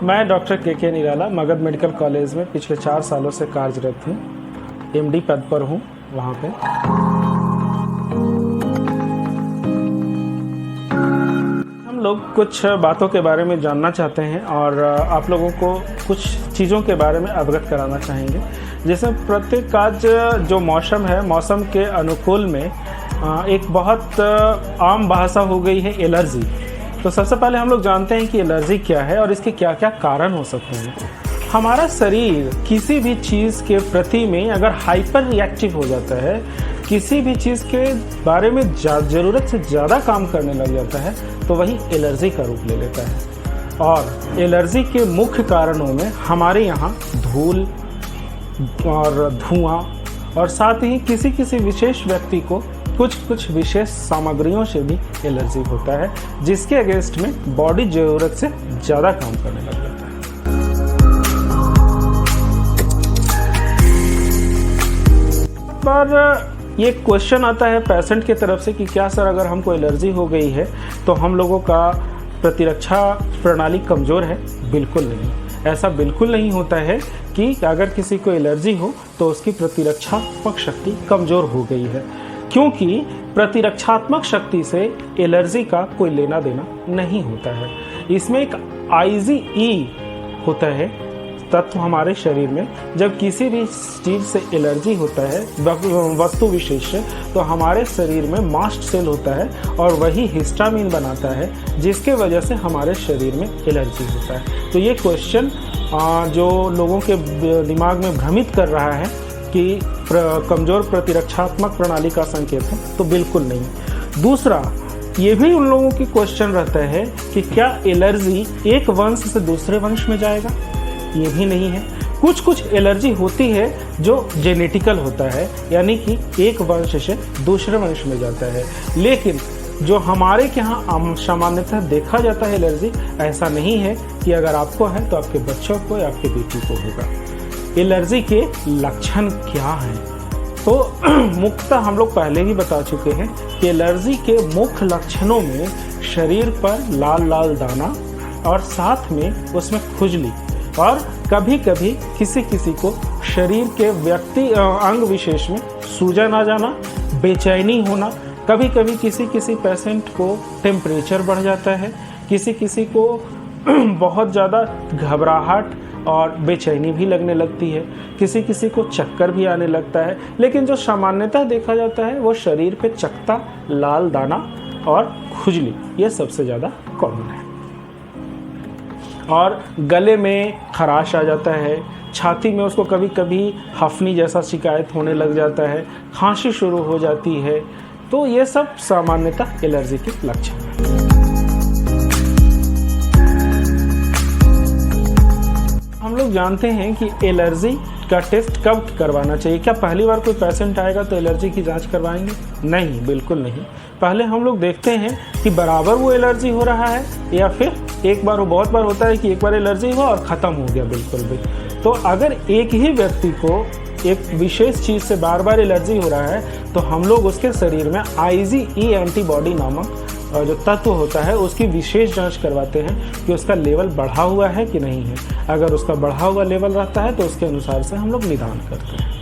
मैं डॉक्टर के निराला Magadh medical college में पिछले 4 सालों से कार्यरत हूँ। एमडी पद पर हूँ वहाँ पे। हम लोग कुछ बातों के बारे में जानना चाहते हैं और आप लोगों को कुछ चीज़ों के बारे में अवगत कराना चाहेंगे। जैसे प्रत्येक आज जो मौसम है, मौसम के अनुकूल में एक बहुत आम भाषा हो गई है एलर्जी। तो सबसे पहले हम लोग जानते हैं कि एलर्जी क्या है और इसके क्या क्या कारण हो सकते हैं। हमारा शरीर किसी भी चीज़ के प्रति में अगर हाइपर रिएक्टिव हो जाता है, किसी भी चीज़ के बारे में ज़रूरत से ज़्यादा काम करने लग जाता है, तो वही एलर्जी का रूप ले लेता है। और एलर्जी के मुख्य कारणों में हमारे यहाँ धूल और धुआं और साथ ही किसी किसी विशेष व्यक्ति को कुछ विशेष सामग्रियों से भी एलर्जी होता है, जिसके अगेंस्ट में बॉडी ज़रूरत से ज़्यादा काम करने लग जाता है। पर ये क्वेश्चन आता है पेशेंट की तरफ से कि क्या सर, अगर हमको एलर्जी हो गई है तो हम लोगों का प्रतिरक्षा प्रणाली कमज़ोर है? बिल्कुल नहीं, ऐसा बिल्कुल नहीं होता है कि अगर किसी को एलर्जी हो तो उसकी प्रतिरक्षात्मक शक्ति कमज़ोर हो गई है, क्योंकि प्रतिरक्षात्मक शक्ति से एलर्जी का कोई लेना देना नहीं होता है। इसमें एक IgE होता है तत्व हमारे शरीर में। जब किसी भी चीज़ से एलर्जी होता है, वस्तु विशेष, तो हमारे शरीर में मास्ट सेल होता है और वही हिस्टामिन बनाता है, जिसके वजह से हमारे शरीर में एलर्जी होता है। तो ये क्वेश्चन जो लोगों के दिमाग में भ्रमित कर रहा है कि कमज़ोर प्रतिरक्षात्मक प्रणाली का संकेत है, तो बिल्कुल नहीं। दूसरा, ये भी उन लोगों की क्वेश्चन रहता है कि क्या एलर्जी एक वंश से दूसरे वंश में जाएगा? ये भी नहीं है। कुछ एलर्जी होती है जो जेनेटिकल होता है, यानी कि एक वंश से दूसरे वंश में जाता है। लेकिन जो हमारे यहाँ सामान्यतः देखा जाता है एलर्जी, ऐसा नहीं है कि अगर आपको है तो आपके बच्चों को या आपके बेटी को होगा। एलर्जी के लक्षण क्या हैं? तो मुख्यतः हम लोग पहले ही बता चुके हैं कि एलर्जी के मुख्य लक्षणों में शरीर पर लाल लाल दाना और साथ में उसमें खुजली और कभी कभी किसी किसी को शरीर के अंग विशेष में सूजन आ जाना, बेचैनी होना, कभी कभी किसी पेशेंट को टेम्परेचर बढ़ जाता है, किसी को बहुत ज़्यादा घबराहट और बेचैनी भी लगने लगती है, किसी को चक्कर भी आने लगता है। लेकिन जो सामान्यतः देखा जाता है वो शरीर पे चकत्ता, लाल दाना और खुजली, ये सबसे ज़्यादा कॉमन है। और गले में खराश आ जाता है, छाती में उसको कभी कभी हफनी जैसा शिकायत होने लग जाता है, खांसी शुरू हो जाती है। तो ये सब सामान्यतः एलर्जी के लक्षण हैं। हम लोग जानते हैं कि एलर्जी का टेस्ट कब करवाना चाहिए। क्या पहली बार कोई पेशेंट आएगा तो एलर्जी की जांच करवाएंगे? नहीं, बिल्कुल नहीं। पहले हम लोग देखते हैं कि बराबर वो एलर्जी हो रहा है या फिर एक बार हो। बहुत बार होता है कि एक बार एलर्जी हुआ और ख़त्म हो गया बिल्कुल भी। तो अगर एक ही व्यक्ति को एक विशेष चीज़ से बार बार एलर्जी हो रहा है तो हम लोग उसके शरीर में IgE एंटीबॉडी नामक जो तत्व होता है उसकी विशेष जांच करवाते हैं कि उसका लेवल बढ़ा हुआ है कि नहीं है। अगर उसका बढ़ा हुआ लेवल रहता है तो उसके अनुसार से हम लोग निदान करते हैं।